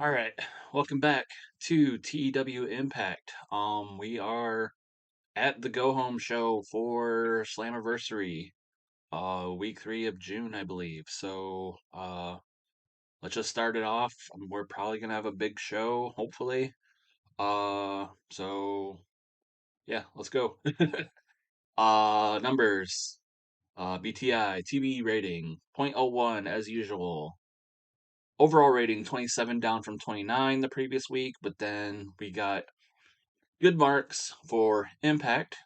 All right, welcome back to TEW Impact. We are at the go home show for Slammiversary, week 3 of June, I believe. So, let's just start it off. We're probably gonna have a big show, hopefully. So yeah, let's go. Numbers. BTI TV rating 0.01 as usual. Overall rating 27, down from 29 the previous week, but then we got good marks for Impact.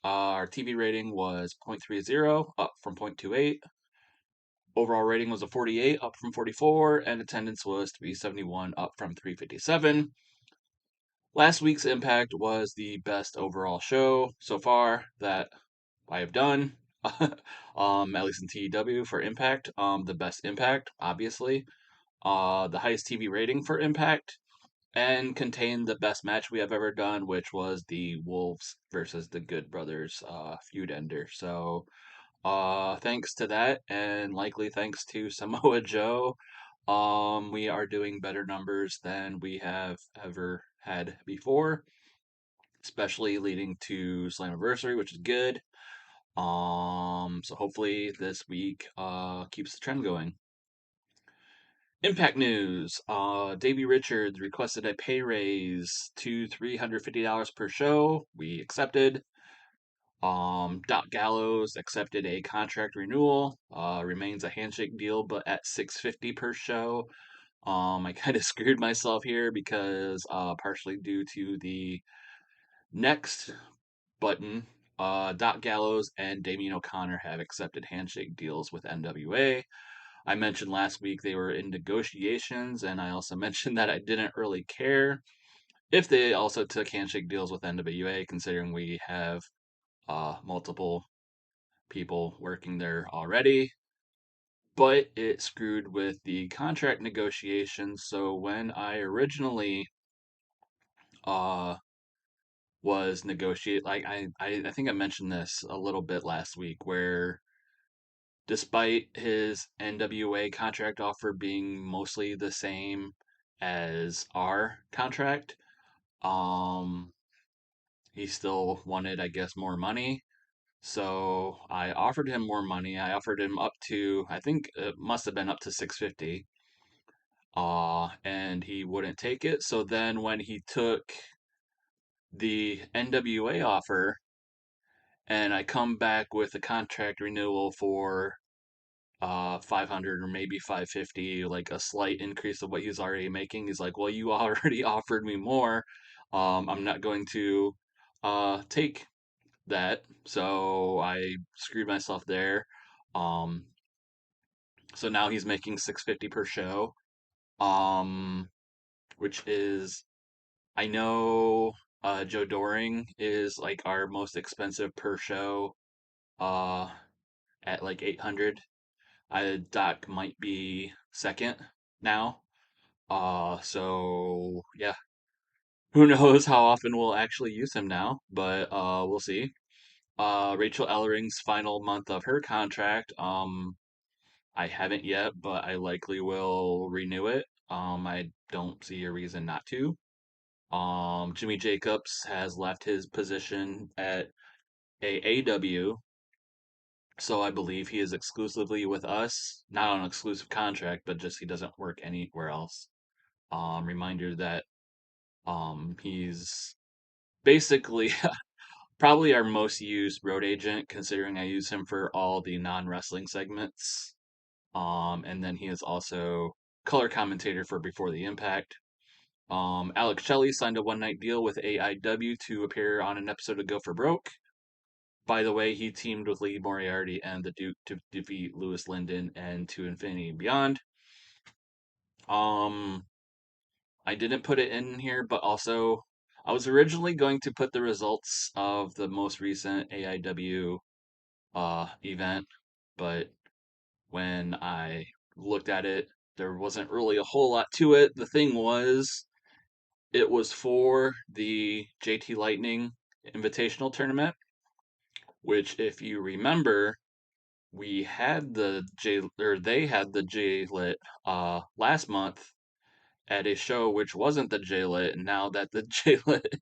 Our TV rating was 0.30, up from 0.28. Overall rating was a 48, up from 44, and attendance was 371, up from 357. Last week's Impact was the best overall show so far that I have done. At least in TEW for Impact. The best Impact, obviously. The highest TV rating for Impact, and contained the best match we have ever done, which was the Wolves versus the Good Brothers feud ender. So, thanks to that, and likely thanks to Samoa Joe, we are doing better numbers than we have ever had before, especially leading to Slammiversary, which is good. So hopefully this week keeps the trend going. Impact news. Davey Richards requested a pay raise to $350 per show. We accepted. Doc Gallows accepted a contract renewal. Remains a handshake deal, but at $650 per show. I kind of screwed myself here because partially due to the next button, Doc Gallows and Damien O'Connor have accepted handshake deals with NWA. I mentioned last week they were in negotiations, and I also mentioned that I didn't really care if they also took handshake deals with NWA, considering we have multiple people working there already. But it screwed with the contract negotiations. So when I originally uh, was negotiate, like I think I mentioned this a little bit last week, where despite his NWA contract offer being mostly the same as our contract, um, he still wanted, I guess, more money. So I offered him more money. I offered him up to, I think it must have been up to 650. And he wouldn't take it. So then when he took the NWA offer and I come back with a contract renewal for 500 or maybe 550, like a slight increase of what he's already making. He's like, well, you already offered me more. I'm not going to take that. So I screwed myself there. Um, so now he's making 650 per show. Um, which is, I know Joe Doring is like our most expensive per show uh at like 800. Doc might be second now. So yeah, who knows how often we'll actually use him now, but we'll see. Rachel Ellering's final month of her contract. I haven't yet, but I likely will renew it. I don't see a reason not to. Jimmy Jacobs has left his position at AAW, so I believe he is exclusively with us, not on an exclusive contract, but just he doesn't work anywhere else. Reminder that he's basically probably our most used road agent, considering I use him for all the non-wrestling segments. And then he is also color commentator for Before the Impact. Alex Shelley signed a one-night deal with AIW to appear on an episode of Go for Broke. By the way, he teamed with Lee Moriarty and the Duke to defeat Lewis Linden and To Infinity and Beyond. Um, I didn't put it in here, but also I was originally going to put the results of the most recent AIW event, but when I looked at it, there wasn't really a whole lot to it. The thing was, it was for the JT Lightning Invitational Tournament, which, if you remember, we had the J or they had the J Lit last month, at a show which wasn't the J-Lit, and now that the J-Lit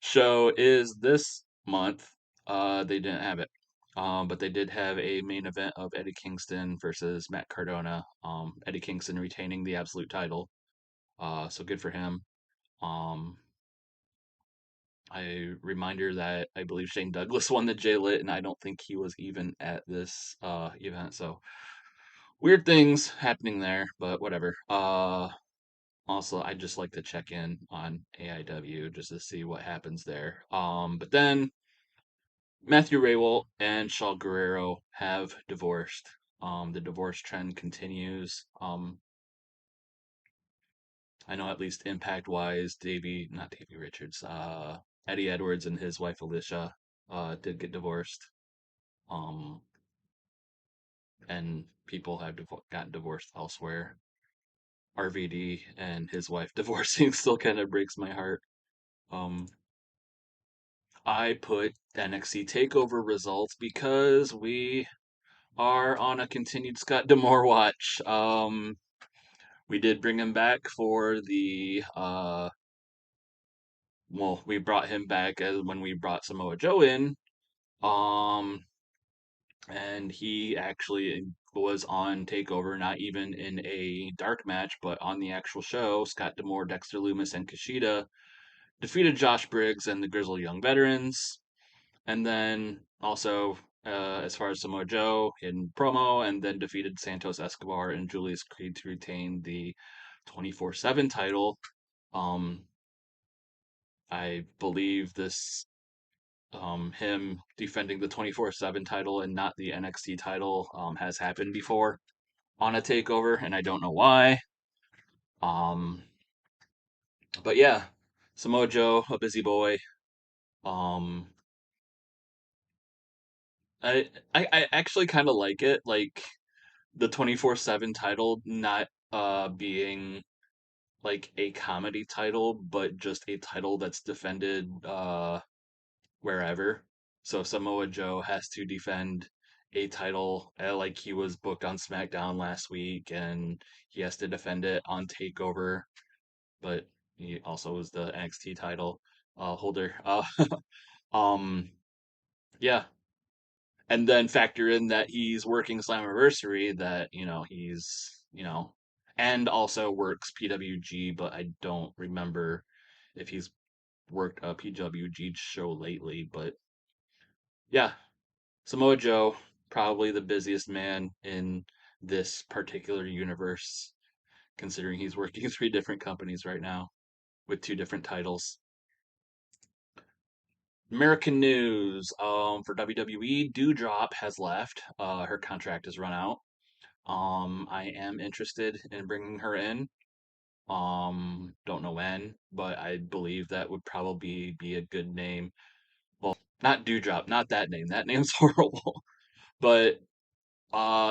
show is this month, they didn't have it. But they did have a main event of Eddie Kingston versus Matt Cardona. Eddie Kingston retaining the absolute title. So good for him. Um, a reminder that I believe Shane Douglas won the J-Lit, and I don't think he was even at this event. So weird things happening there, but whatever. Also, I just like to check in on AIW just to see what happens there. But then Matthew Raywell and Shaw Guerrero have divorced. The divorce trend continues. I know at least impact wise, not Davey Richards, Eddie Edwards and his wife Alicia did get divorced. Um, and people have gotten divorced elsewhere. RVD and his wife divorcing still kind of breaks my heart. Um, I put NXT Takeover Results because we are on a continued Scott D'Amore watch. We did bring him back for the we brought him back as when we brought Samoa Joe in. Um, and he actually was on Takeover, not even in a dark match, but on the actual show. Scott D'Amore, Dexter Loomis, and Kushida defeated Josh Briggs and the Grizzled Young Veterans. And then also, as far as Samoa Joe in promo, and then defeated Santos Escobar and Julius Creed to retain the 24/7 title. Um, I believe this, him defending the 24/7 title and not the NXT title, has happened before on a takeover, and I don't know why. Um, but yeah, Samoa Joe, a busy boy. Um, I actually kind of like it. Like, the 24/7 title not being like a comedy title, but just a title that's defended wherever. So Samoa Joe has to defend a title, like he was booked on SmackDown last week, and he has to defend it on Takeover, but he also was the NXT title holder. Um, yeah, and then factor in that he's working Slammiversary, that he's and also works PWG, but I don't remember if he's worked a PWG show lately. But yeah, Samoa Joe, probably the busiest man in this particular universe, considering he's working three different companies right now with two different titles. American news, for WWE, Dewdrop has left. Her contract has run out. I am interested in bringing her in. Don't know when, but I believe that would probably be a good name. Well, not Dewdrop, not that name. That name's horrible. But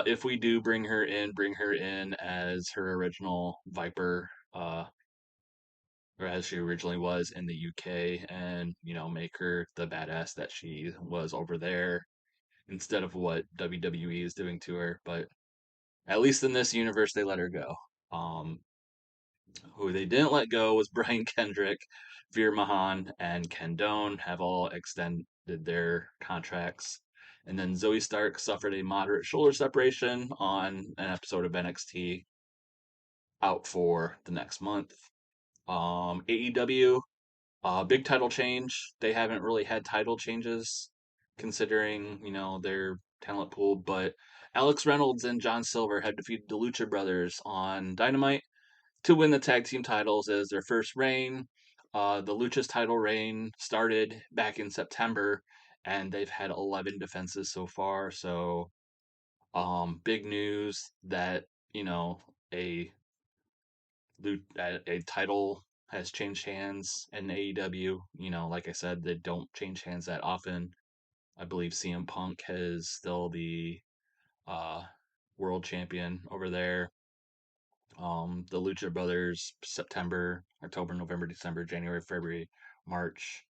if we do bring her in as her original Viper, or as she originally was in the UK, and make her the badass that she was over there instead of what WWE is doing to her. But at least in this universe, they let her go. Um, who they didn't let go was Brian Kendrick, Veer Mahan, and Ken Doane have all extended their contracts. And then Zoe Stark suffered a moderate shoulder separation on an episode of NXT, out for the next month. AEW, big title change. They haven't really had title changes considering, their talent pool, but Alex Reynolds and John Silver have defeated the Lucha Brothers on Dynamite to win the tag team titles as their first reign. The Lucha's title reign started back in September, and they've had 11 defenses so far. So, big news that a a title has changed hands in AEW. Like I said, they don't change hands that often. I believe CM Punk is still the uh, world champion over there. The Lucha Brothers, September, October, November, December, January, February, March,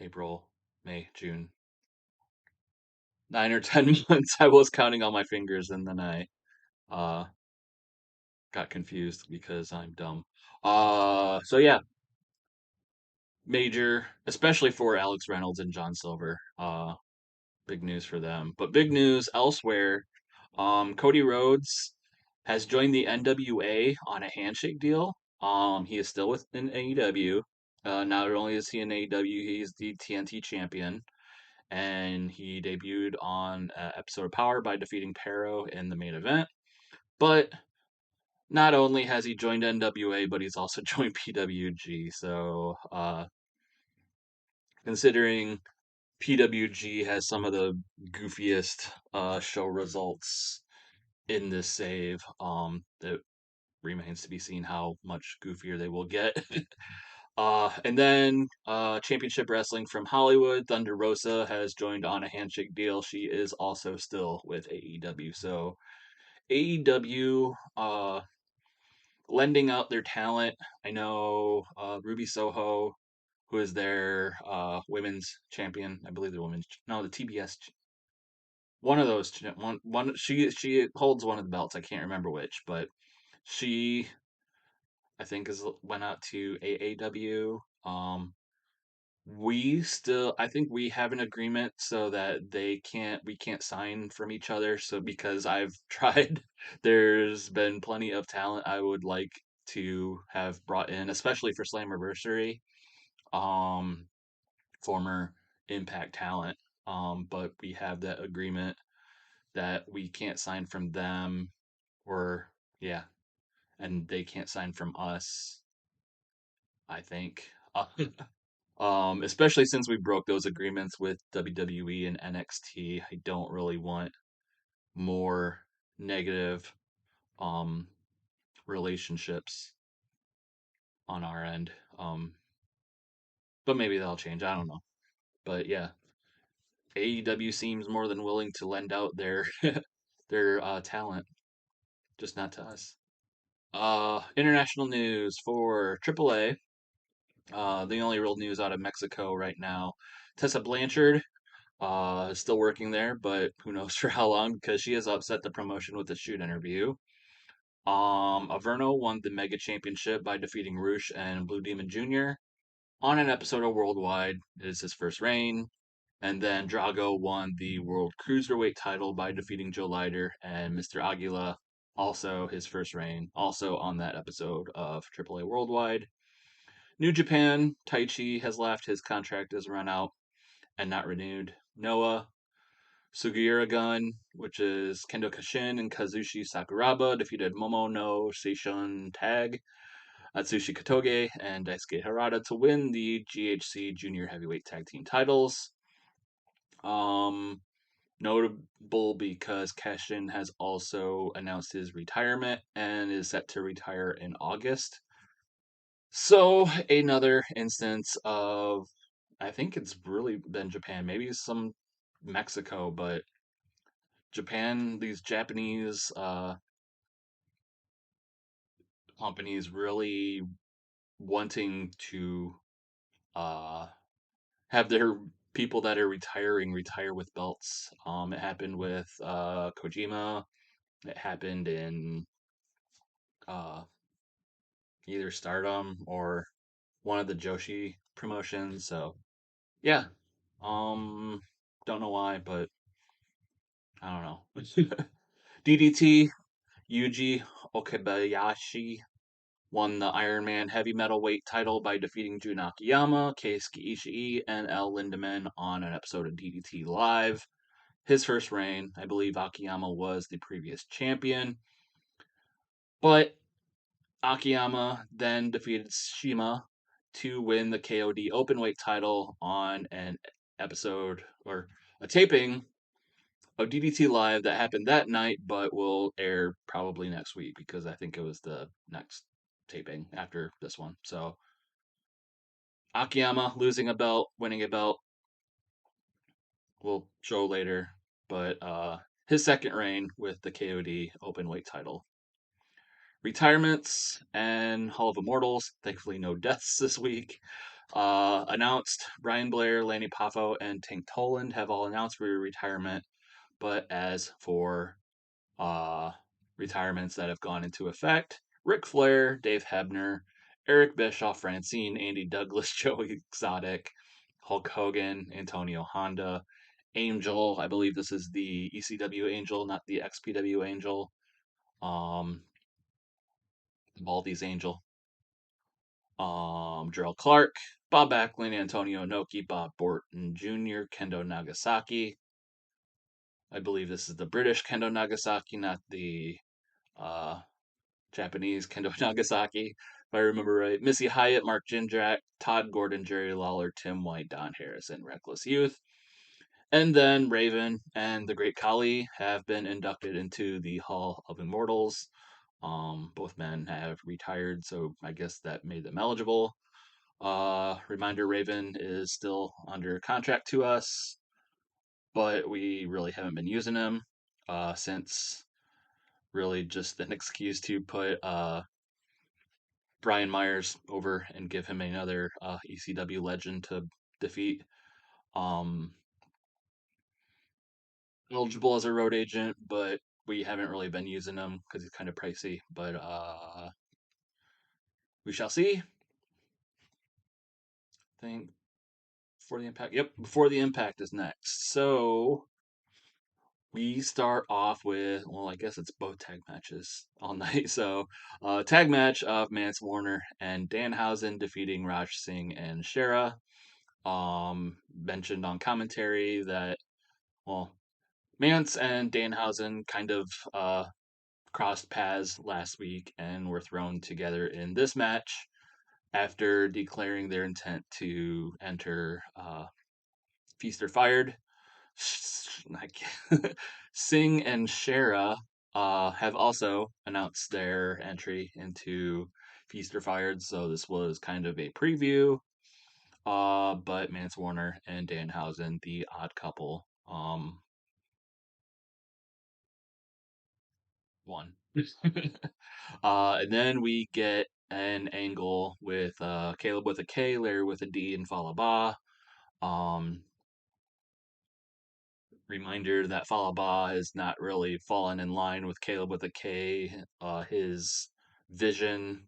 April, May, June. 9 or 10 months. I was counting on my fingers, and then I uh, got confused because I'm dumb. So yeah, major, especially for Alex Reynolds and John Silver. Big news for them. But big news elsewhere. Cody Rhodes has joined the NWA on a handshake deal. He is still within AEW. Not only is he in AEW, he's the TNT champion, and he debuted on an episode of Power by defeating Pero in the main event. But not only has he joined NWA, but he's also joined PWG. So, considering PWG has some of the goofiest show results in this save, it remains to be seen how much goofier they will get. And then Championship Wrestling from Hollywood, Thunder Rosa has joined on a handshake deal. She is also still with AEW. So AEW lending out their talent. I know Ruby Soho, who is their women's champion. I believe the women's no, the TBS. One of those one she holds one of the belts. I can't remember which, but she I think is went out to AAW. I think we have an agreement so that we can't sign from each other. So because I've tried, there's been plenty of talent I would like to have brought in, especially for Slammiversary. Um, Former Impact talent. But we have that agreement that we can't sign from them, or yeah, and they can't sign from us, I think. Especially since we broke those agreements with WWE and NXT, I don't really want more negative um relationships on our end. But maybe that'll change. I don't know. But yeah, AEW seems more than willing to lend out their their talent, just not to us. International news for AAA. The only real news out of Mexico right now. Tessa Blanchard is still working there, but who knows for how long because she has upset the promotion with the shoot interview. Averno won the Mega Championship by defeating Roosh and Blue Demon Jr. on an episode of Worldwide. It is his first reign. And then Drago won the World Cruiserweight title by defeating Joe Leiter and Mr. Aguila, also his first reign, also on that episode of AAA Worldwide. New Japan, Taichi has left. His contract is run out and not renewed. Noah, Sugiura Gun, which is Kendo Kashin and Kazushi Sakuraba, defeated Momo no Seishun Tag, Atsushi Katoge, and Daisuke Harada to win the GHC Junior Heavyweight Tag Team titles. Notable because Kashin has also announced his retirement and is set to retire in August. So another instance of, I think it's really been Japan, maybe some Mexico, but Japan, these Japanese companies really wanting to uh, have their people that are retiring retire with belts. It happened with Kojima. It happened in uh, either Stardom or one of the Joshi promotions. So yeah, um, don't know why, but I don't know. DDT Yuji Okabayashi won the Iron Man Heavy Metal Weight title by defeating Jun Akiyama, Keisuke Ishii, and El Lindaman on an episode of DDT Live. His first reign, I believe Akiyama was the previous champion, but Akiyama then defeated Shima to win the KOD Openweight title on an episode or a taping of DDT Live that happened that night, but will air probably next week because I think it was the next taping after this one. So Akiyama losing a belt, winning a belt, we'll show later. But his second reign with the KOD Openweight title. Retirements and Hall of Immortals. Thankfully, no deaths this week. Announced Brian Blair, Lanny Poffo, and Tank Toland have all announced for retirement. But as for retirements that have gone into effect: Ric Flair, Dave Hebner, Eric Bischoff, Francine, Andy Douglas, Joey Exotic, Hulk Hogan, Antonio Honda, Angel. I believe this is the ECW Angel, not the XPW Angel. Um, Baldy's Angel. Gerald Clark, Bob Backlund, Antonio Inoki, Bob Borton Jr., Kendo Nagasaki. I believe this is the British Kendo Nagasaki, not the uh, Japanese Kendo Nagasaki, if I remember right. Missy Hyatt, Mark Jindrak, Todd Gordon, Jerry Lawler, Tim White, Don Harrison, Reckless Youth. And then Raven and the Great Khali have been inducted into the Hall of Immortals. Both men have retired, so I guess that made them eligible. Reminder, Raven is still under contract to us, but we really haven't been using him since really just an excuse to put Brian Myers over and give him another ECW legend to defeat. Um, Eligible as a road agent, but we haven't really been using him because he's kind of pricey. But we shall see. I think before the impact. Yep, before the impact is next. So we start off with, well, I guess it's both tag matches all night. So, tag match of Mance Warner and Danhausen defeating Raj Singh and Shera. Mentioned on commentary that, well, Mance and Danhausen kind of crossed paths last week and were thrown together in this match after declaring their intent to enter Feast or Fired. Singh and Shera have also announced their entry into Feast or Fired, so this was kind of a preview. But Mance Warner and Danhausen, the odd couple, won. And then we get an angle with Caleb with a K, Larry with a D, and Falaba. Um, Reminder that Falaba has not really fallen in line with Caleb with a K, his vision.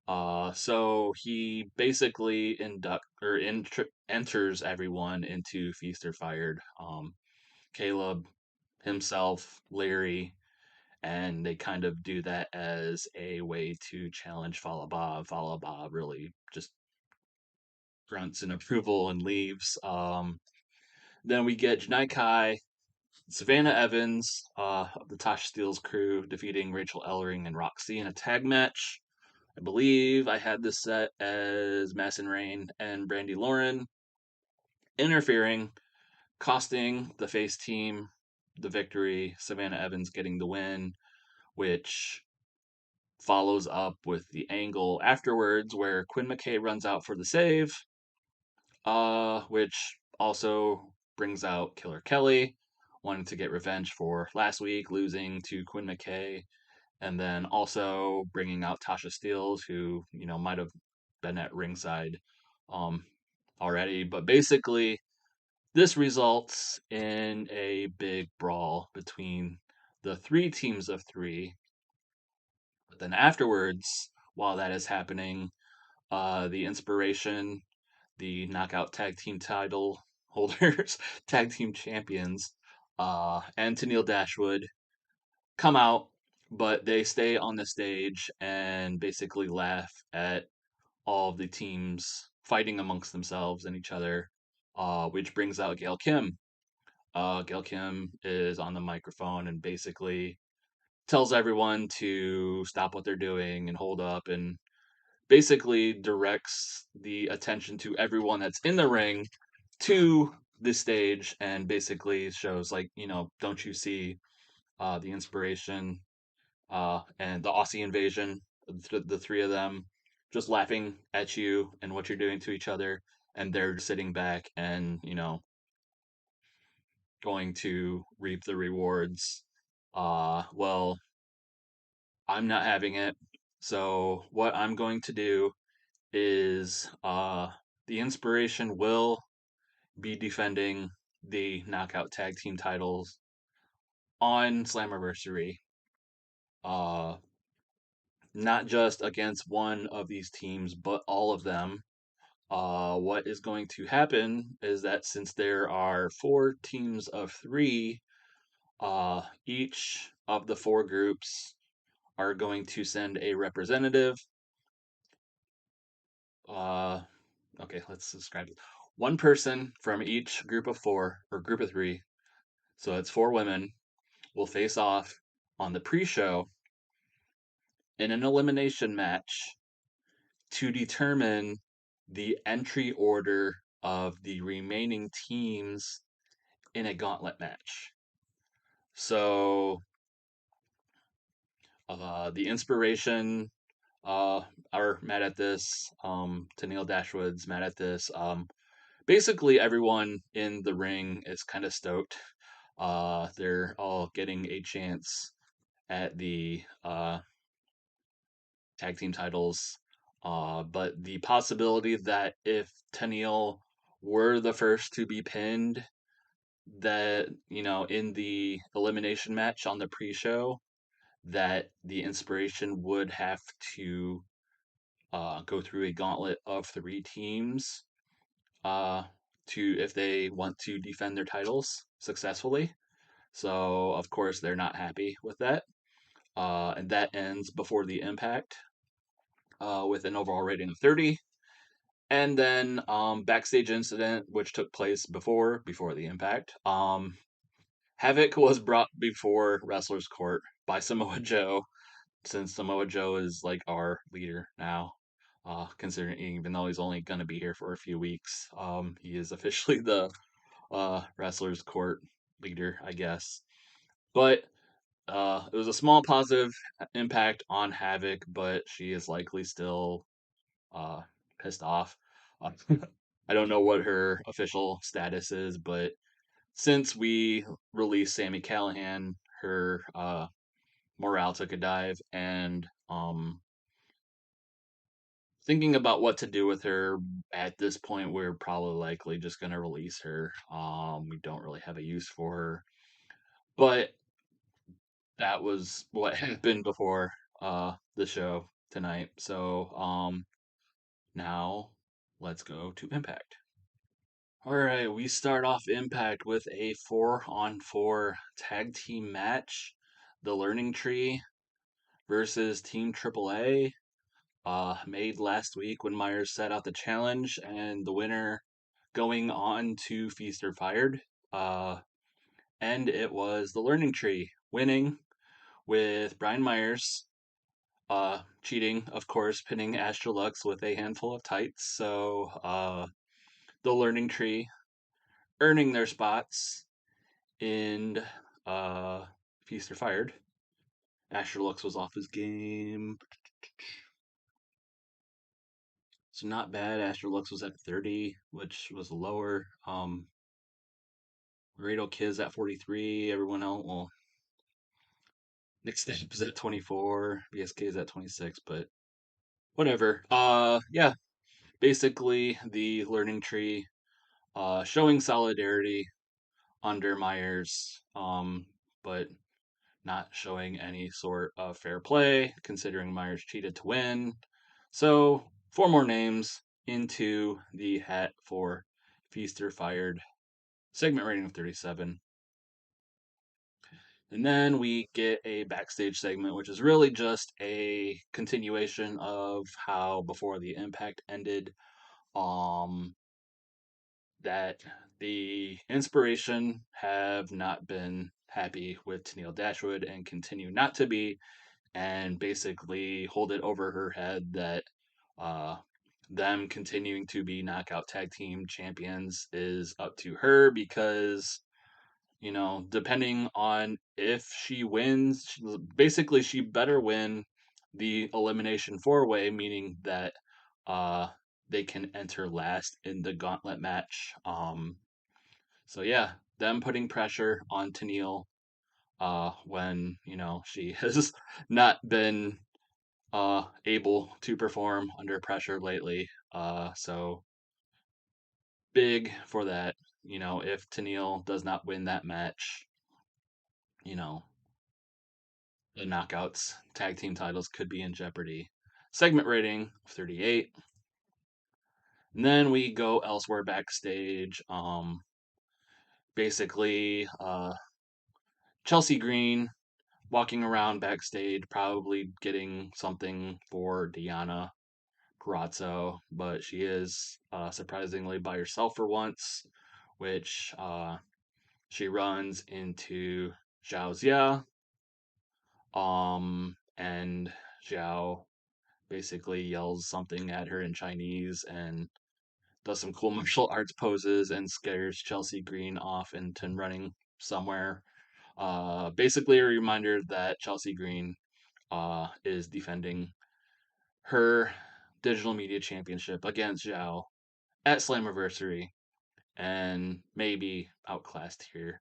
So he basically enters everyone into Feast or Fired. Caleb himself, Larry, and they kind of do that as a way to challenge Falaba. Falaba really just grunts in approval and leaves. Then we get Janai Kai, Savannah Evans, of the Tosh Steele's crew, defeating Rachel Ellering and Roxy in a tag match. I believe I had this set as Madison Rain and Brandy Lauren interfering, costing the face team the victory. Savannah Evans getting the win, which follows up with the angle afterwards where Quinn McKay runs out for the save, which also brings out Killer Kelly, wanting to get revenge for last week losing to Quinn McKay, and then also bringing out Tasha Steeles, who might have been at ringside um, already. But basically, this results in a big brawl between the three teams of three. But then afterwards, while that is happening, the Inspiration, the Knockout Tag Team title holders, Tag Team Champions, and Tennille Dashwood come out, but they stay on the stage and basically laugh at all of the teams fighting amongst themselves and each other, which brings out Gail Kim. Gail Kim is on the microphone and basically tells everyone to stop what they're doing and hold up, and basically directs the attention to everyone that's in the ring to the stage and basically shows, like, don't you see the Inspiration and the Aussie Invasion, the three of them, just laughing at you and what you're doing to each other, and they're sitting back and going to reap the rewards. Well, I'm not having it. So what I'm going to do is the Inspiration will be defending the Knockout Tag Team titles on Slammiversary. uh, not just against one of these teams, but all of them. What is going to happen is that since there are 4 teams of 3, each of the 4 groups are going to send a representative. Uh, okay, let's describe it. One person from each group of 4 or group of 3, so it's 4 women, will face off on the pre-show in an elimination match to determine the entry order of the remaining teams in a gauntlet match. So, the inspiration are mad at this. Tennille Dashwood's mad at this. Basically, everyone in the ring is kind of stoked. They're all getting a chance at the tag team titles. But the possibility that if Tennille were the first to be pinned, that, in the elimination match on the pre show, that the inspiration would have to go through a gauntlet of 3 teams uh, to if they want to defend their titles successfully. So of course they're not happy with that, and that ends before the impact with an overall rating of 30. And then backstage incident which took place before the impact. Havoc was brought before Wrestlers Court by Samoa Joe, since Samoa Joe is like our leader now. Considering even though he's only going to be here for a few weeks, he is officially the Wrestlers Court leader, I guess. But it was a small positive impact on Havoc, but she is likely still uh, pissed off. Uh, I don't know what her official status is, but since we released Sammy Callahan, her morale took a dive, and thinking about what to do with her at this point, we're probably likely just going to release her. We don't really have a use for her, but that was what happened before the show tonight. So now let's go to Impact. All right, we start off Impact with a 4-on-4 tag team match. The Learning Tree versus Team AAA, made last week when Myers set out the challenge, and the winner going on to Feast or Fired. Uh, and it was the Learning Tree winning with Brian Myers cheating, of course, pinning Astra Lux with a handful of tights. So the Learning Tree earning their spots in uh, Feast or Fired. Astra Lux was off his game. So not bad. Astra Lux was at 30, which was lower. Laredo Kids at 43. Everyone else, well, Nick Step is at 24. BSK is at 26, but whatever. Yeah, basically the Learning Tree showing solidarity under Myers, but not showing any sort of fair play, considering Myers cheated to win. So, 4 more names into the hat for Feaster Fired. Segment rating of 37. And then we get a backstage segment, which is really just a continuation of how before the impact ended. Um, that the inspiration have not been happy with Tennille Dashwood and continue not to be, and basically hold it over her head that uh, them continuing to be knockout tag team champions is up to her because, depending on if she wins, basically she better win the elimination 4-way, meaning that uh, they can enter last in the gauntlet match. So yeah, them putting pressure on Tennille when she has not been able to perform under pressure lately. So big for that. If Tennille does not win that match, you know the knockouts tag team titles could be in jeopardy. Segment rating of 38. And then we go elsewhere backstage. Basically, Chelsea Green walking around backstage, probably getting something for Deanna Perazzo, but she is surprisingly by herself for once, which she runs into Zhao Zia, and Zhao basically yells something at her in Chinese and does some cool martial arts poses and scares Chelsea Green off into running somewhere. Basically, a reminder that Chelsea Green is defending her digital media championship against Zhao at Slammiversary and maybe outclassed here.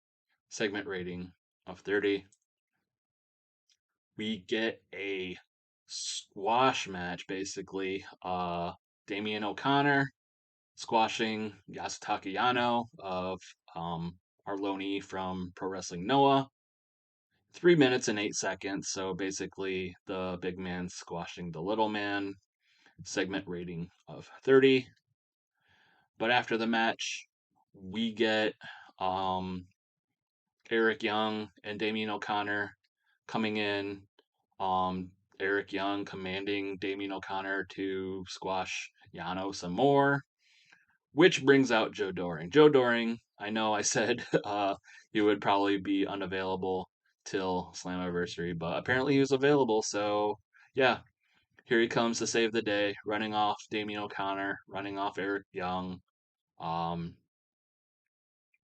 Segment rating of 30. We get a squash match basically. Damian O'Connor squashing Yasutaka Yano of Arloni from Pro Wrestling Noah. 3 minutes and 8 seconds. So basically, the big man squashing the little man. Segment rating of 30. But after the match, we get Eric Young and Damien O'Connor coming in. Eric Young commanding Damien O'Connor to squash Yano some more, which brings out Joe Doring. Joe Doring, I know I said he would probably be unavailable till Slammiversary, but apparently he was available. So yeah, here he comes to save the day, running off Damien O'Connor, running off Eric Young. Um,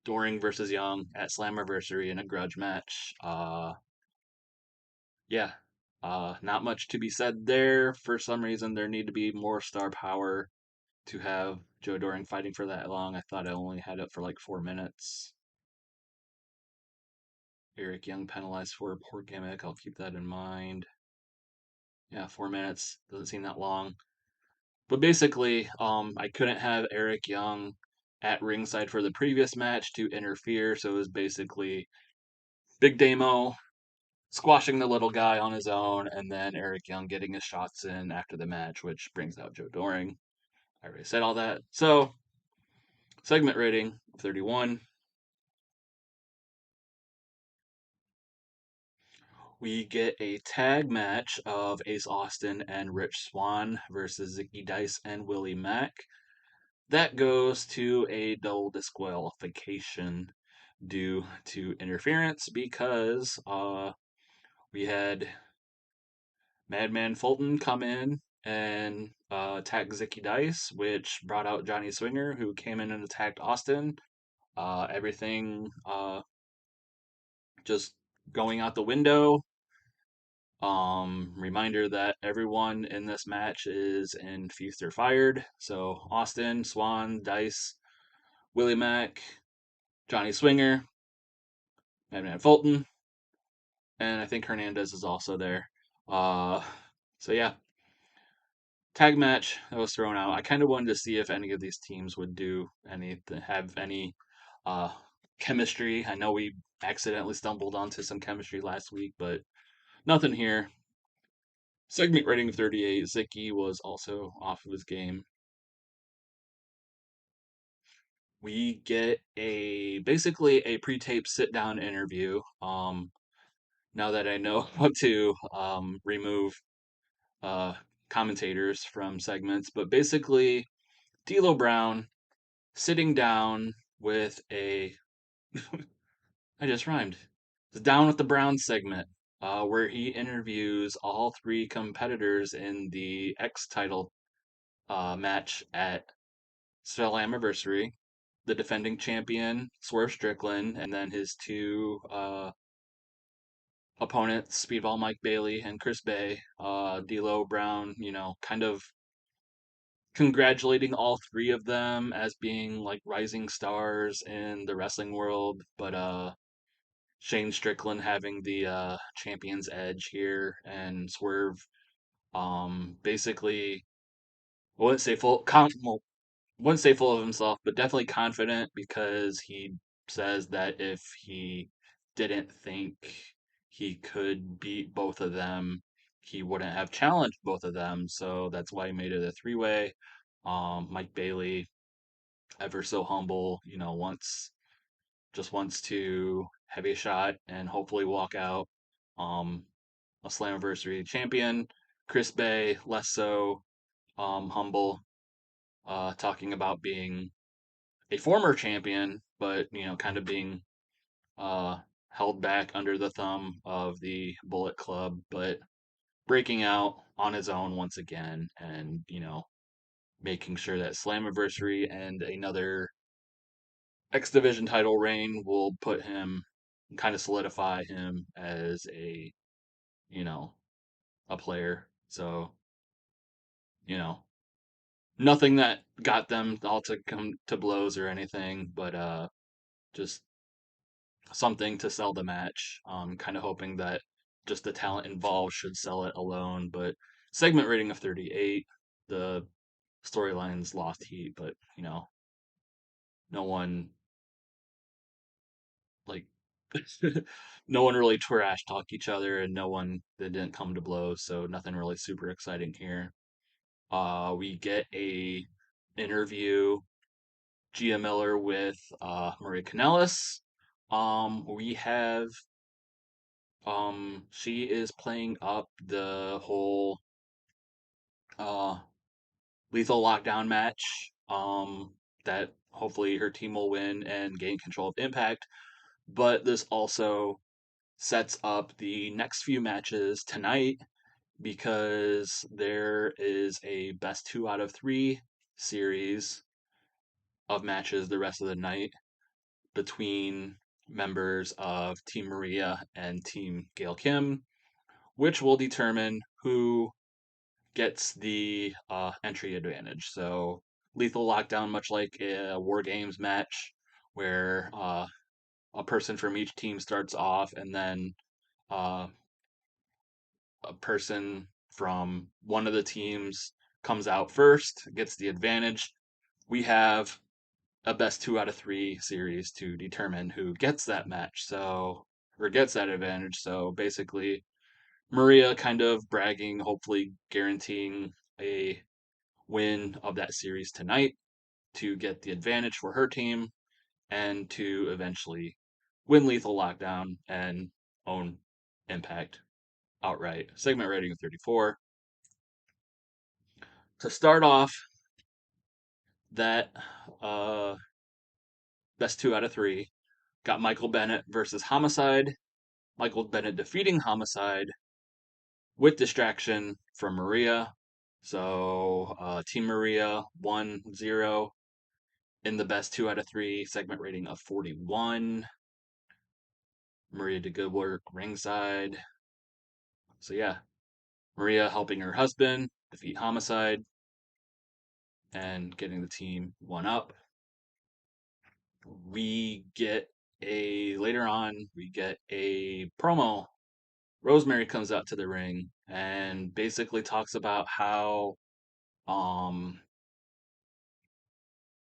Doring versus Young at Slammiversary in a grudge match. Yeah, not much to be said there. For some reason, there need to be more star power to have Joe Doring fighting for that long. I thought I only had it for like 4 minutes. Eric Young penalized for a poor gimmick. I'll keep that in mind. Yeah, 4 minutes doesn't seem that long. But basically, I couldn't have Eric Young at ringside for the previous match to interfere, so it was basically Big Damo squashing the little guy on his own, and then Eric Young getting his shots in after the match, which brings out Joe Doring. I already said all that. So, segment rating 31. We get a tag match of Ace Austin and Rich Swann versus Zicky Dice and Willie Mack. That goes to a double disqualification due to interference because we had Madman Fulton come in and attack Zicky Dice, which brought out Johnny Swinger, who came in and attacked Austin. Everything just going out the window. Reminder that everyone in this match is in Feast or Fired. So Austin, Swan, Dice, Willie Mack, Johnny Swinger, Madman Fulton, and I think Hernandez is also there. Uh, so yeah, tag match that was thrown out. I kind of wanted to see if any of these teams would have any uh, chemistry. I know we accidentally stumbled onto some chemistry last week, but nothing here. Segment rating of 38. Zicky was also off of his game. We get a basically a pre-taped sit-down interview. Now that I know how to remove uh, commentators from segments, but basically D'Lo Brown sitting down with a I just rhymed. The Down with the Brown segment, where he interviews all three competitors in the X title match at Slammiversary, the defending champion Swerve Strickland, and then his two opponents, Speedball Mike Bailey and Chris Bay. D'Lo Brown, kind of congratulating all three of them as being like rising stars in the wrestling world, but Shane Strickland having the champion's edge here, and Swerve basically I wouldn't say well, wouldn't say full of himself, but definitely confident because he says that if he didn't think he could beat both of them. He wouldn't have challenged both of them, so that's why he made it a three-way. Mike Bailey, ever so humble, wants to have a shot and hopefully walk out a Slammiversary champion. Chris Bay, less so humble, talking about being a former champion, but kind of being uh, held back under the thumb of the Bullet Club, but breaking out on his own once again, and making sure that Slammiversary and another X Division title reign will put him, kind of solidify him as you know a player. So you know nothing that got them all to come to blows or anything, but just something to sell the match. Kind of hoping that just the talent involved should sell it alone. But segment rating of 38. The storylines lost heat, but no one like no one really trash talk each other, and no one that didn't come to blows. So nothing really super exciting here. We get a interview Gia Miller with Maria Kanellis. We have she is playing up the whole uh lethal lockdown match. That hopefully her team will win and gain control of Impact. But this also sets up the next few matches tonight because there is a best 2 out of 3 series of matches the rest of the night between members of Team Maria and Team Gail Kim, which will determine who gets the entry advantage. So, lethal lockdown, much like a War Games match, where a person from each team starts off, and then uh, a person from one of the teams comes out first, gets the advantage. We have a best 2 out of 3 series to determine who gets that match. So, or gets that advantage. So basically, Maria kind of bragging, hopefully guaranteeing a win of that series tonight to get the advantage for her team and to eventually win Lethal Lockdown and own Impact outright. Segment rating of 34. To start off that uh, best 2 out of 3, got Michael Bennett versus Homicide. Michael Bennett defeating Homicide with distraction from Maria. So Team Maria 1-0 in the best 2 out of 3, segment rating of 41. Maria did good work ringside. So yeah, Maria helping her husband defeat Homicide and getting the team 1 up. Later on, we get a promo. Rosemary comes out to the ring and basically talks about how um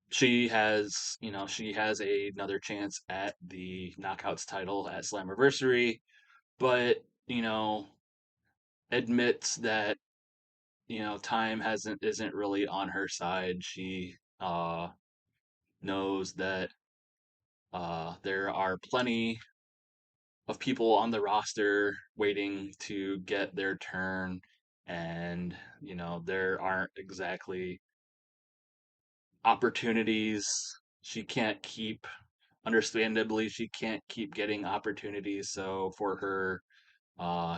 she has another chance at the Knockouts title at Slammiversary, but admits that time hasn't isn't really on her side. She knows that there are plenty of people on the roster waiting to get their turn, and there aren't exactly opportunities. She can't keep Understandably, she can't keep getting opportunities. So for her,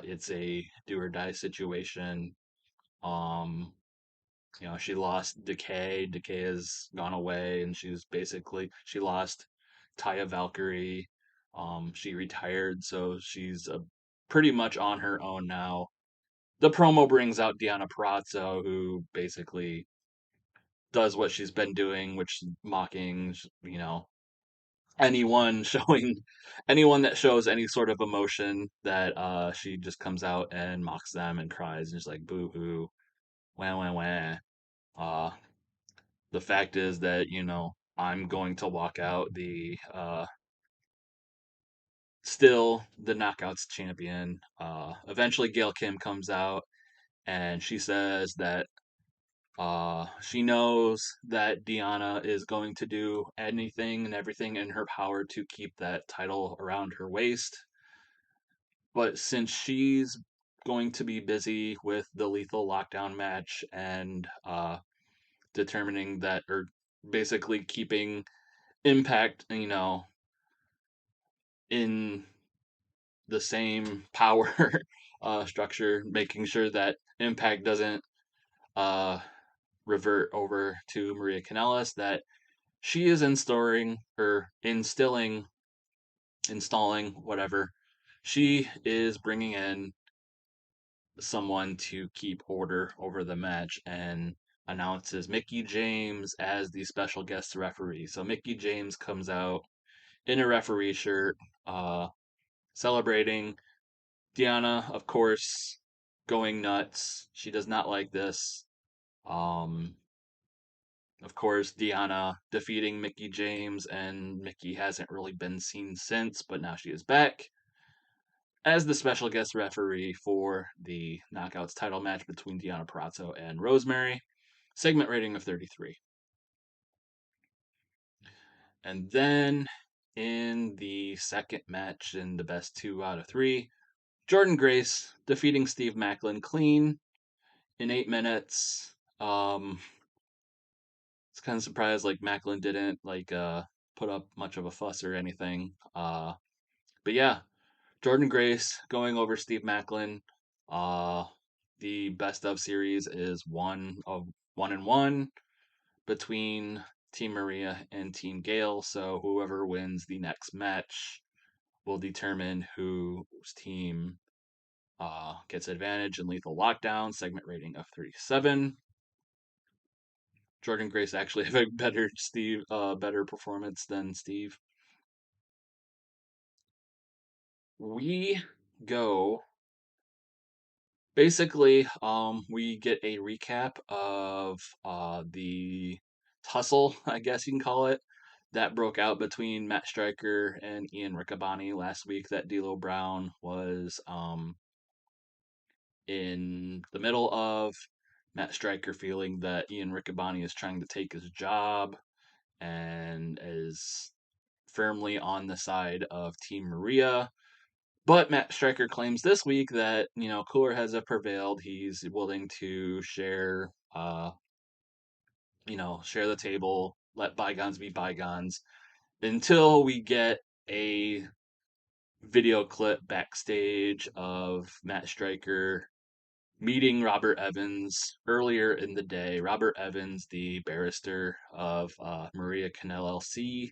it's a do or die situation. Um, she lost Decay. Decay has gone away, and she lost Taya Valkyrie. She retired, so she's pretty much on her own now. The promo brings out Deanna Prazo, who basically does what she's been doing, which is mocking, anyone showing anyone that shows any sort of emotion, that she just comes out and mocks them and cries and just like boo hoo, wah wah wah. Uh the fact is that I'm going to walk out still the Knockouts champion. Eventually, Gail Kim comes out and she says that she knows that Deanna is going to do anything and everything in her power to keep that title around her waist. But since she's going to be busy with the Lethal Lockdown match and determining that, or basically keeping Impact, in the same power structure, making sure that Impact doesn't uh, revert over to Maria Kanellis, that she is installing, whatever. She is bringing in someone to keep order over the match and announces Mickie James as the special guest referee. So Mickie James comes out in a referee shirt, uh, celebrating. Deanna, of course, going nuts. She does not like this. Um, of course, Deanna defeating Mickie James, and Mickie hasn't really been seen since, but now she is back as the special guest referee for the Knockouts title match between Deanna Purrazzo and Rosemary. Segment rating of 33. And then in the second match in the best 2 out of 3, Jordynne Grace defeating Steve Maclin clean in 8 minutes. It's kind of surprised like Maclin didn't put up much of a fuss or anything. But yeah, Jordynne Grace going over Steve Maclin. Uh, the best of series is 1-1 between Team Maria and Team Gail. So whoever wins the next match will determine whose team gets advantage in Lethal Lockdown. Segment rating of 37. Jordynne Grace actually have a better performance than Steve. We go basically. We get a recap of the tussle, I guess you can call it, that broke out between Matt Striker and Ian Riccaboni last week. That D'Lo Brown was in the middle of. Matt Striker feeling that Ian Riccaboni is trying to take his job and is firmly on the side of Team Maria. But Matt Striker claims this week that, cooler heads have prevailed. He's willing to share the table, let bygones be bygones, until we get a video clip backstage of Matt Striker meeting Robert Evans earlier in the day. Robert Evans, the barrister of Maria Canal LC.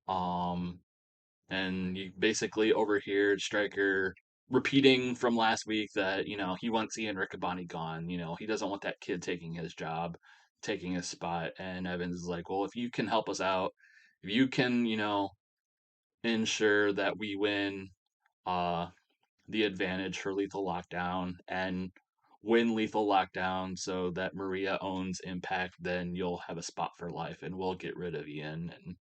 Um, and you basically overhear Stryker repeating from last week that he wants Ian Riccaboni gone. He doesn't want that kid taking his job, taking his spot. And Evans is like, well, if you can help us out, if you can ensure that we win uh the advantage for Lethal Lockdown and win Lethal Lockdown so that Maria owns Impact, then you'll have a spot for life and we'll get rid of Ian. And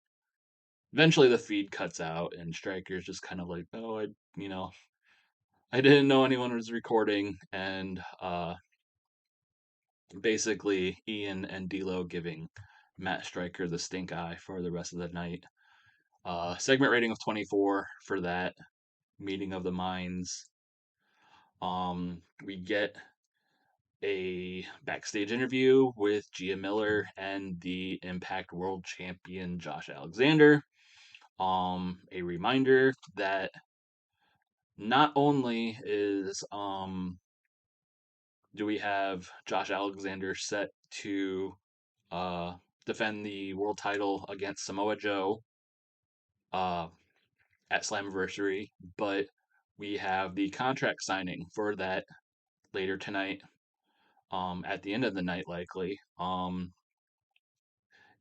eventually the feed cuts out and Stryker's just kind of like, oh, I didn't know anyone was recording. And basically Ian and D'Lo giving Matt Striker the stink eye for the rest of the night. Segment rating of 24 for that meeting of the minds. We get a backstage interview with Gia Miller and the Impact World Champion Josh Alexander. A reminder that not only do we have Josh Alexander set to uh, defend the world title against Samoa Joe uh, at Slammiversary, but we have the contract signing for that later tonight, at the end of the night, likely.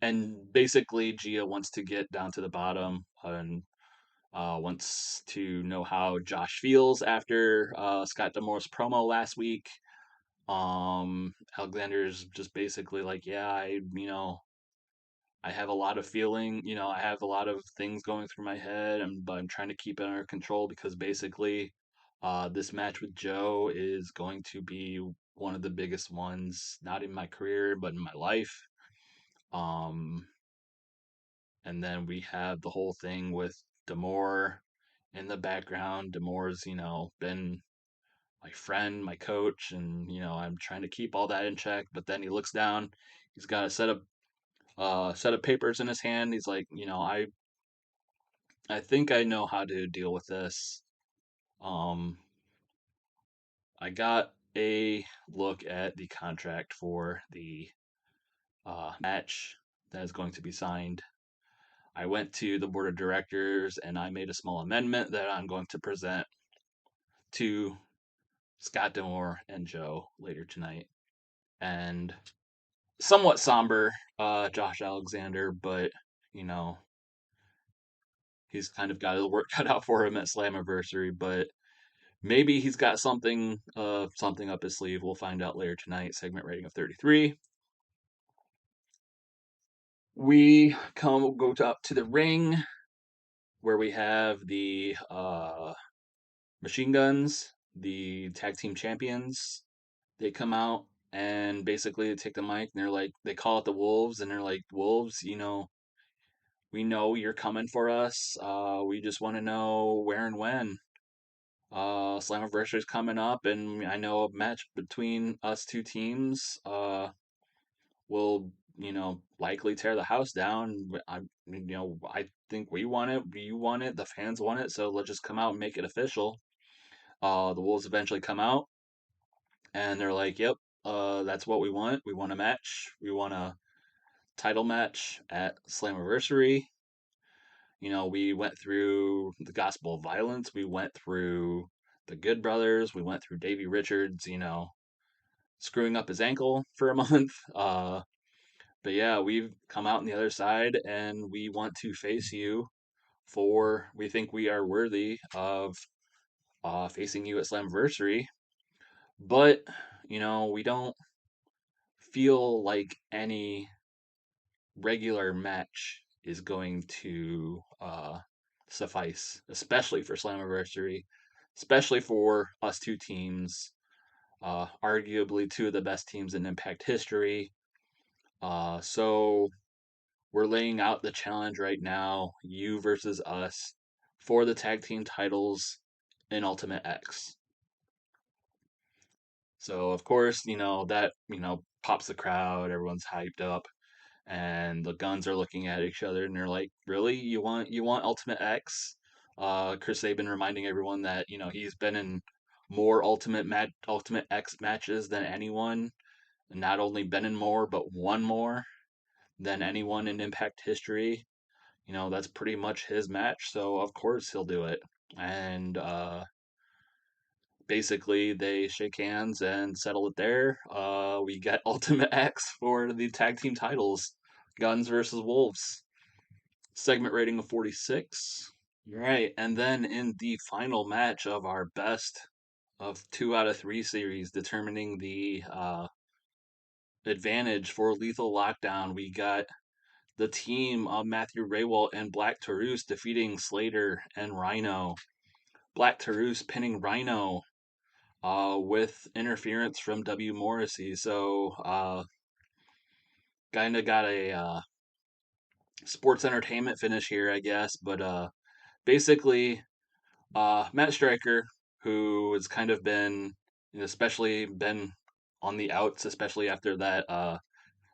And basically, Gia wants to get down to the bottom and wants to know how Josh feels after Scott D'Amore's promo last week. Alexander's just basically like, yeah, I have a lot of feeling, I have a lot of things going through my head, but I'm trying to keep it under control because basically, this match with Joe is going to be one of the biggest ones, not in my career, but in my life. Um, and then we have the whole thing with Demore in the background. Demore's, been my friend, my coach, and I'm trying to keep all that in check. But then he looks down, he's got a set of papers in his hand. He's like, I think I know how to deal with this. Um, I got a look at the contract for the match that is going to be signed. I went to the board of directors and I made a small amendment that I'm going to present to Scott Demore and Joe later tonight. And somewhat somber, Josh Alexander, but you know, he's kind of got his work cut out for him at Slammiversary, but maybe he's got something up his sleeve. We'll find out later tonight. Segment rating of 33. We go up to the ring where we have the Machine Guns, the tag team champions. They come out and basically they take the mic and they call it the Wolves, and they're like, Wolves, we know you're coming for us. We just want to know where and when. Slammiversary is coming up, and I know a match between us two teams will, likely tear the house down. I think we want it, you want it, the fans want it, so let's just come out and make it official. The Wolves eventually come out, and they're like, "Yep, that's what we want. We want a match. We want a title match at Slammiversary." We went through the Gospel of Violence. We went through the Good Brothers. We went through Davey Richards, screwing up his ankle for a month. But yeah, we've come out on the other side and we want to face you we think we are worthy of facing you at Slammiversary. But, we don't feel like any regular match is going to suffice, especially for Slammiversary, especially for us two teams, arguably two of the best teams in Impact history. So we're laying out the challenge right now, you versus us, for the tag team titles in Ultimate X. So of course, that pops the crowd, everyone's hyped up, and the Guns are looking at each other and they're like, "Really? You want Ultimate X?" Chris Sabin reminding everyone that he's been in more Ultimate X matches than anyone, and not only been in more but won more than anyone in Impact history. That's pretty much his match, so of course he'll do it. And basically they shake hands and settle it there. We get Ultimate X for the tag team titles, Guns versus Wolves. Segment rating of 46. Right, and then in the final match of our best of 2 out of 3 series, determining the advantage for Lethal Lockdown, we got the team of Matthew Raywalt and Black Taurus defeating Slater and Rhino. Black Taurus pinning Rhino with interference from W. Morrissey. So, kind of got a sports entertainment finish here, I guess. But basically, Matt Striker, who has kind of been, especially been on the outs, especially after that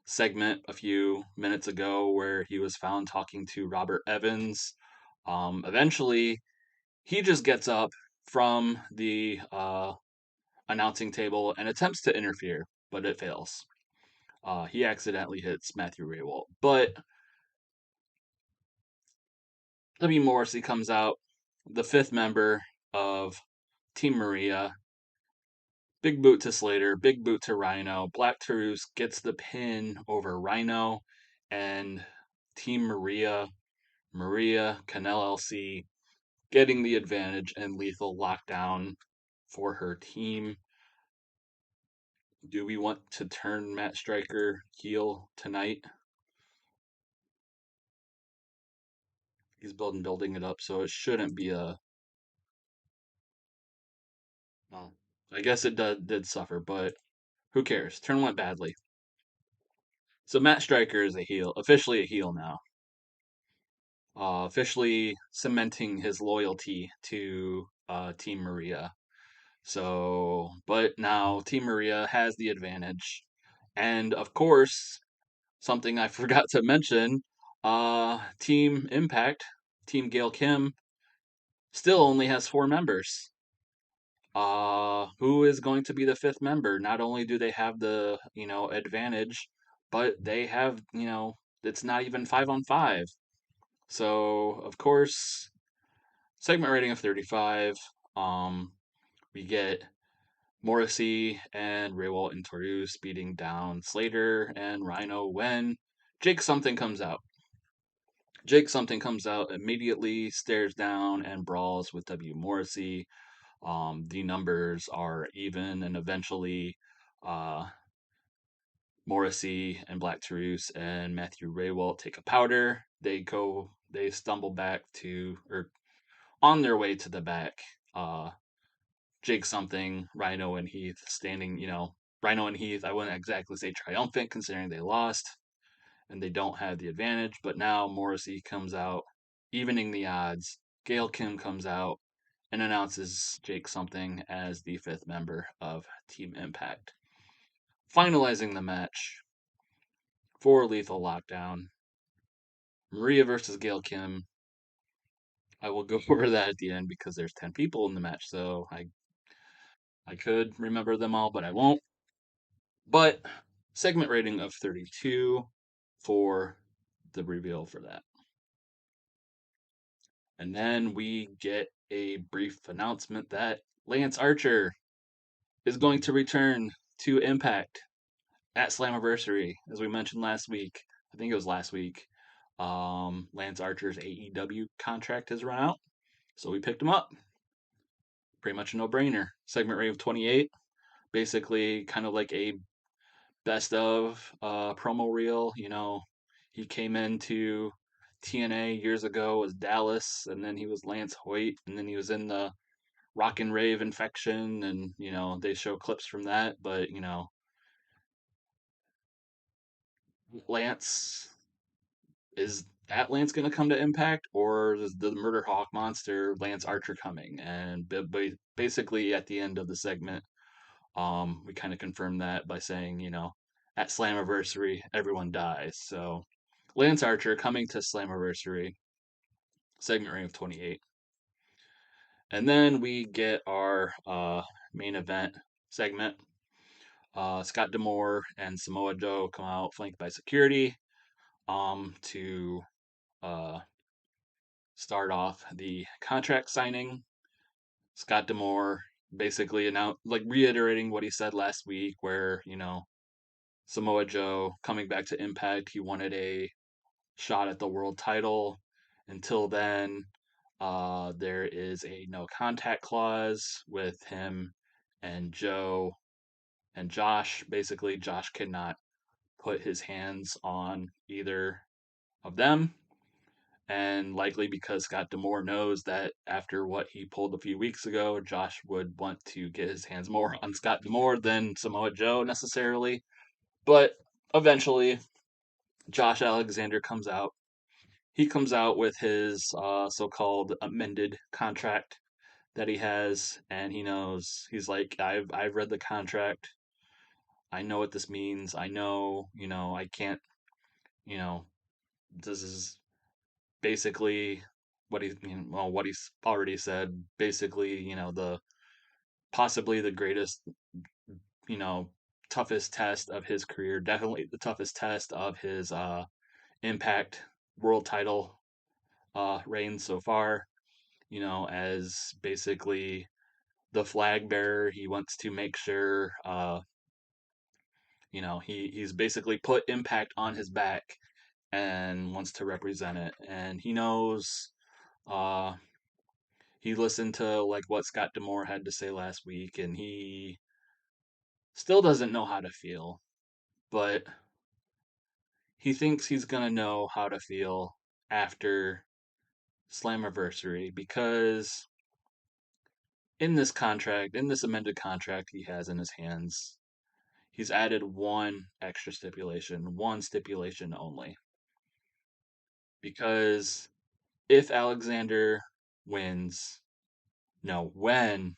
segment a few minutes ago where he was found talking to Robert Evans. Eventually, he just gets up from the announcing table and attempts to interfere, but it fails. He accidentally hits Matthew Raywalt. But W. Morrissey comes out, the fifth member of Team Maria. Big boot to Slater, big boot to Rhino. Black Taurus gets the pin over Rhino, and Team Maria, Canal LC, getting the advantage and Lethal Lockdown for her team. Do we want to turn Matt Striker heel tonight? He's building it up, so it shouldn't be a. Well, I guess it did suffer, but who cares? Turn went badly. So Matt Striker is a heel, officially a heel now. Officially cementing his loyalty to Team Maria. So, but now Team Maria has the advantage. And of course, something I forgot to mention, Team Impact, Team Gail Kim, still only has 4 members. Who is going to be the fifth member? Not only do they have the, advantage, but they have, it's not even 5 on 5. So, of course, segment rating of 35. Um, we get Morrissey and Raywalt and Torus beating down Slater and Rhino when Jake something comes out. Jake something comes out immediately, stares down and brawls with W. Morrissey. The numbers are even, and eventually, uh, Morrissey and Black Torus and Matthew Raywalt take a powder. They stumble back to, or on their way to the back. Uh, Jake something, Rhino and Heath standing, Rhino and Heath, I wouldn't exactly say triumphant considering they lost and they don't have the advantage, but now Morrissey comes out, evening the odds. Gail Kim comes out and announces Jake something as the fifth member of Team Impact. Finalizing the match for Lethal Lockdown, Maria versus Gail Kim. I will go over that at the end because there's 10 people in the match, so I could remember them all, but I won't. But segment rating of 32 for the reveal for that. And then we get a brief announcement that Lance Archer is going to return to Impact at Slammiversary, as we mentioned last week. I think it was last week. Lance Archer's AEW contract has run out, so we picked him up. Pretty much a no-brainer. Segment rate of 28, basically kind of like a best of promo reel. He came into TNA years ago as Dallas, and then he was Lance Hoyt, and then he was in the Rock and Rave Infection, and they show clips from that. But Lance is that Lance going to come to Impact, or is the Murder Hawk monster Lance Archer coming? And basically, at the end of the segment, we kind of confirmed that by saying, at Slammiversary, everyone dies. So Lance Archer coming to Slammiversary, segment rank of 28. And then we get our main event segment. Scott D'Amore and Samoa Joe come out flanked by security to uh, start off the contract signing. Scott D'Amore basically announced, like reiterating what he said last week, where Samoa Joe coming back to Impact, he wanted a shot at the world title. Until then, there is a no contact clause with him and Joe and Josh. Basically, Josh cannot put his hands on either of them. And likely because Scott D'Amore knows that after what he pulled a few weeks ago, Josh would want to get his hands more on Scott D'Amore than Samoa Joe necessarily. But eventually, Josh Alexander comes out. He comes out with his so-called amended contract that he has, and he knows he's like, I've read the contract. I know what this means. I know, I can't, you know, this is basically what he's already said. Basically, the possibly the greatest, you know, toughest test of his career. Definitely the toughest test of his Impact World Title reign so far. As basically the flag bearer, he wants to make sure, he's basically put Impact on his back and wants to represent it. And he knows, uh, he listened to like what Scott D'Amore had to say last week, and he still doesn't know how to feel, but he thinks he's gonna know how to feel after Slammiversary, because in this contract, in this amended contract he has in his hands, he's added one stipulation only. Because if Alexander wins, no, when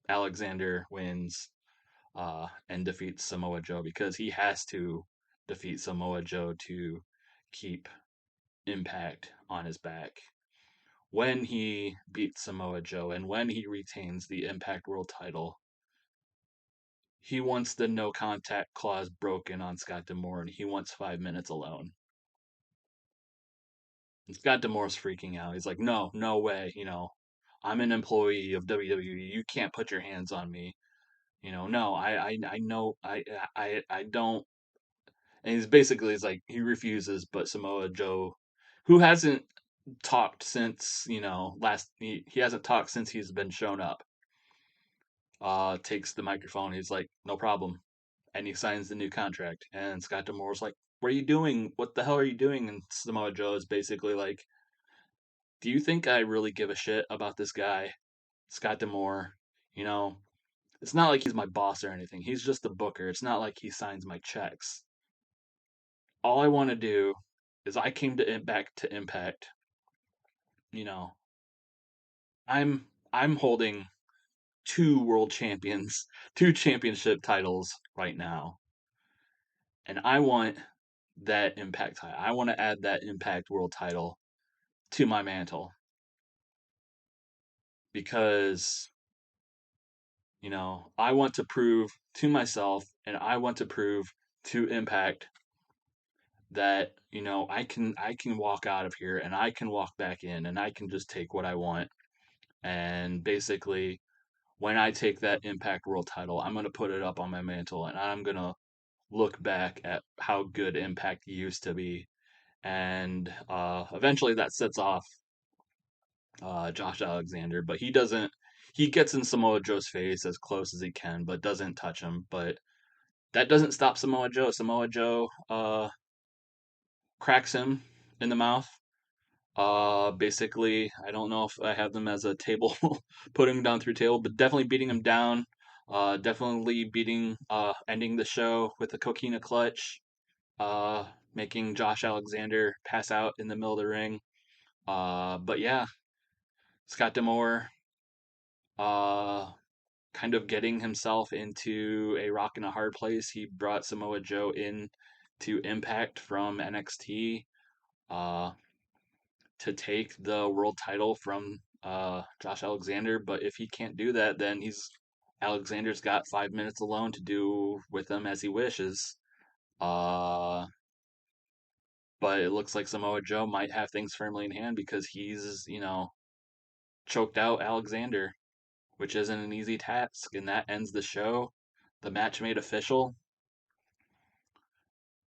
Alexander wins and defeats Samoa Joe, because he has to defeat Samoa Joe to keep Impact on his back. When he beats Samoa Joe and when he retains the Impact World title, he wants the no contact clause broken on Scott D'Amore, and he wants 5 minutes alone. And Scott D'Amore's freaking out. He's like, no, no way. I'm an employee of WWE. You can't put your hands on me. No, I know, I don't. And he's like, he refuses, but Samoa Joe, who hasn't talked since, he hasn't talked since he's been shown up, takes the microphone. He's like, no problem. And he signs the new contract. And Scott D'Amore's like, what are you doing? What the hell are you doing? And Samoa Joe is basically like, do you think I really give a shit about this guy, Scott D'Amore? You know, it's not like he's my boss or anything. He's just the booker. It's not like he signs my checks. All I want to do is I came to back to Impact. You know, I'm holding two world champions, two championship titles right now, and I want that Impact title. I want to add that Impact World title to my mantle because I want to prove to myself and I want to prove to Impact that I can walk out of here and I can walk back in and I can just take what I want. And basically, when I take that Impact World title, I'm going to put it up on my mantle and I'm going to look back at how good Impact used to be. And eventually that sets off Josh Alexander, but he doesn't. He gets in Samoa Joe's face as close as he can, but doesn't touch him. But that doesn't stop Samoa Joe. Samoa Joe cracks him in the mouth. Basically, I don't know if I have them as a table, putting him down through table, but definitely beating him down. Definitely ending the show with a coquina clutch. Uh, Making Josh Alexander pass out in the middle of the ring. But yeah, Scott D'Amore, uh, kind of getting himself into a rock and a hard place. He brought Samoa Joe in to Impact from NXT. Uh, to take the world title from Josh Alexander. But if he can't do that, then Alexander's got 5 minutes alone to do with him as he wishes. Uh, but it looks like Samoa Joe might have things firmly in hand because he's choked out Alexander, which isn't an easy task, and that ends the show. The match made official.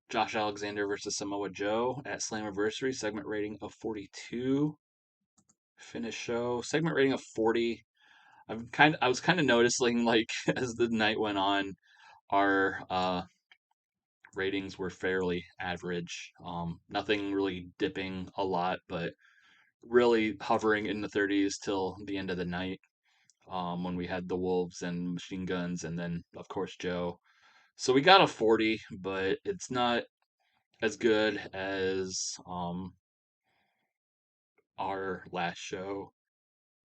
Josh Alexander versus Samoa Joe at Slammiversary, segment rating of 42. Finish show, segment rating of 40. I was kind of noticing like as the night went on, our ratings were fairly average. Nothing really dipping a lot, but really hovering in the 30s till the end of the night. When we had the Wolves and Machine Guns, and then of course Joe. So we got a 40, but it's not as good as our last show.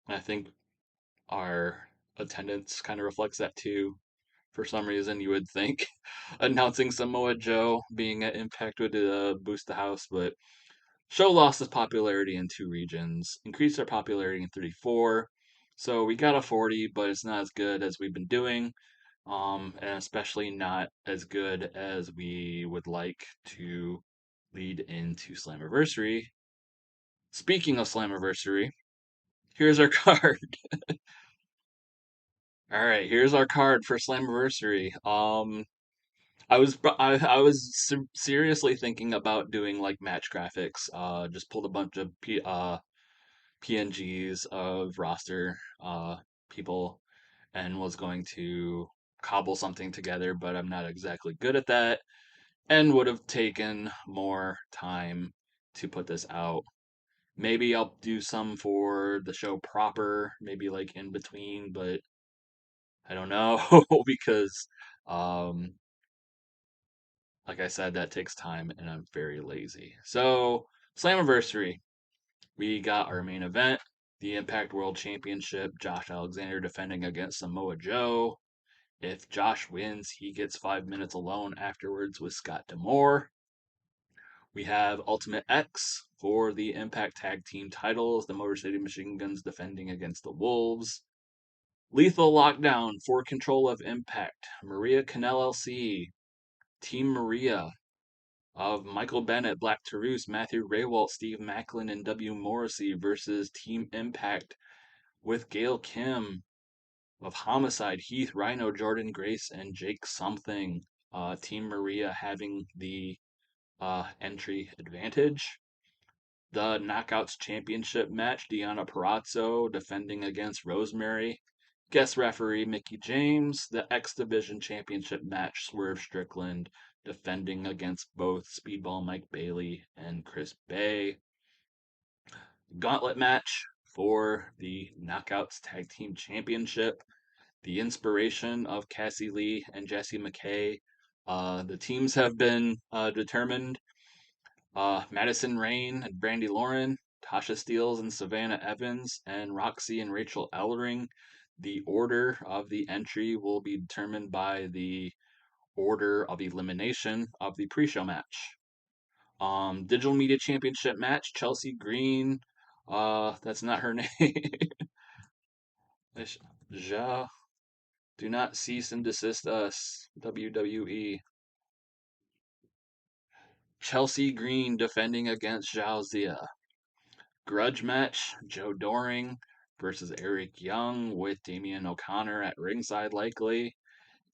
I think our attendance kind of reflects that too. For some reason, you would think announcing Samoa Joe being at Impact would boost the house, but show lost its popularity in two regions, increased our popularity in 34. So we got a 40, but it's not as good as we've been doing, and especially not as good as we would like to lead into Slammiversary. Speaking of Slammiversary, here's our card. All right, here's our card for Slammiversary. I was seriously thinking about doing like match graphics. Just pulled a bunch of PNGs of roster people and was going to cobble something together, but I'm not exactly good at that and would have taken more time to put this out. Maybe I'll do some for the show proper, maybe like in between, but I don't know because, um, like I said, that takes time and I'm very lazy. So, Slammiversary, we got our main event, the Impact World Championship, Josh Alexander defending against Samoa Joe. If Josh wins, he gets 5 minutes alone afterwards with Scott D'Amore. We have Ultimate X for the Impact Tag Team titles, the Motor City Machine Guns defending against the Wolves. Lethal Lockdown for control of Impact, Maria Canel LC, Team Maria of Michael Bennett, Black Taurus, Matthew Raywalt, Steve Macklin, and W. Morrissey versus Team Impact with Gail Kim of Homicide, Heath, Rhino, Jordan Grace, and Jake Something. Team Maria having the entry advantage. The Knockouts Championship match, Deonna Purrazzo defending against Rosemary. Guest referee Mickey James. The X Division Championship match, Swerve Strickland defending against both Speedball Mike Bailey and Chris Bay. Gauntlet match for the Knockouts Tag Team Championship. The inspiration of Cassie Lee and Jessie McKay. The teams have been determined. Madison Rain and Brandy Lauren, Tasha Steeles and Savannah Evans, and Roxy and Rachel Ellering. The order of the entry will be determined by the order of elimination of the pre-show match. Digital Media Championship match, Chelsea Green. That's not her name. Ja, do not cease and desist us, WWE. Chelsea Green defending against Zhao Zia. Grudge match, Joe Doring versus Eric Young with Damian O'Connor at ringside likely.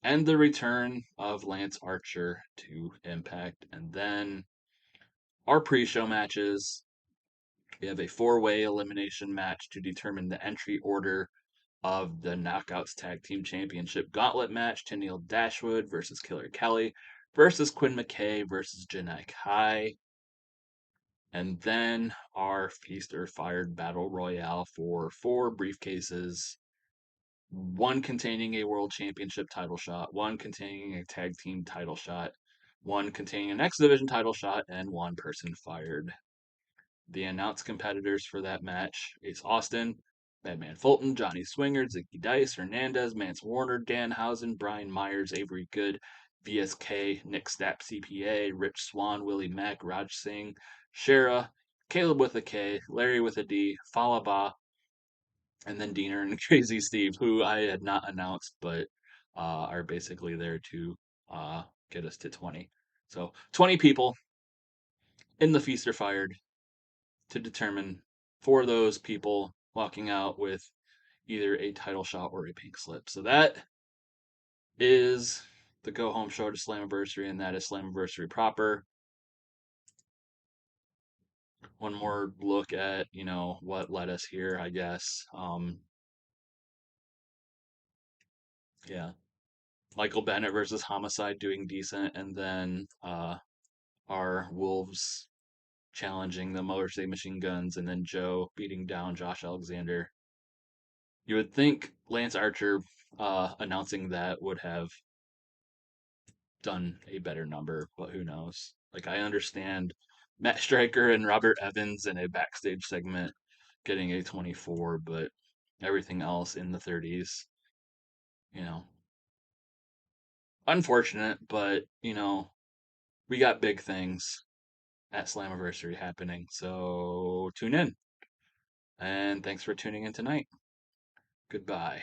And the return of Lance Archer to Impact. And then our pre-show matches. We have a four-way elimination match to determine the entry order of the Knockouts Tag Team Championship Gauntlet match. Tennille Dashwood versus Killer Kelly versus Quinn McKay versus Janai Kai. And then our Feast or Fired Battle Royale for 4 briefcases, one containing a World Championship title shot, one containing a Tag Team title shot, one containing an X Division title shot, and one person fired. The announced competitors for that match: Ace Austin, Madman Fulton, Johnny Swinger, Zicky Dice, Hernandez, Mance Warner, Danhausen, Brian Myers, Avery Good, VSK, Nick Stapp CPA, Rich Swan, Willie Mack, Raj Singh, Shara, Caleb with a K, Larry with a D, Falaba, and then Diener and Crazy Steve, who I had not announced, but are basically there to get us to 20. So 20 people in the Feast or Fired to determine 4 of those people walking out with either a title shot or a pink slip. So that is the go home show to Slammiversary, and that is Slammiversary proper. One more look at, what led us here, I guess. Yeah. Michael Bennett versus Homicide doing decent, and then our Wolves challenging the Motor City Machine Guns, and then Joe beating down Josh Alexander. You would think Lance Archer announcing that would have done a better number, but who knows? Like, I understand Matt Stryker and Robert Evans in a backstage segment getting a 24, but everything else in the 30s, you know, unfortunate, but, we got big things at Slammiversary happening. So tune in. And thanks for tuning in tonight. Goodbye.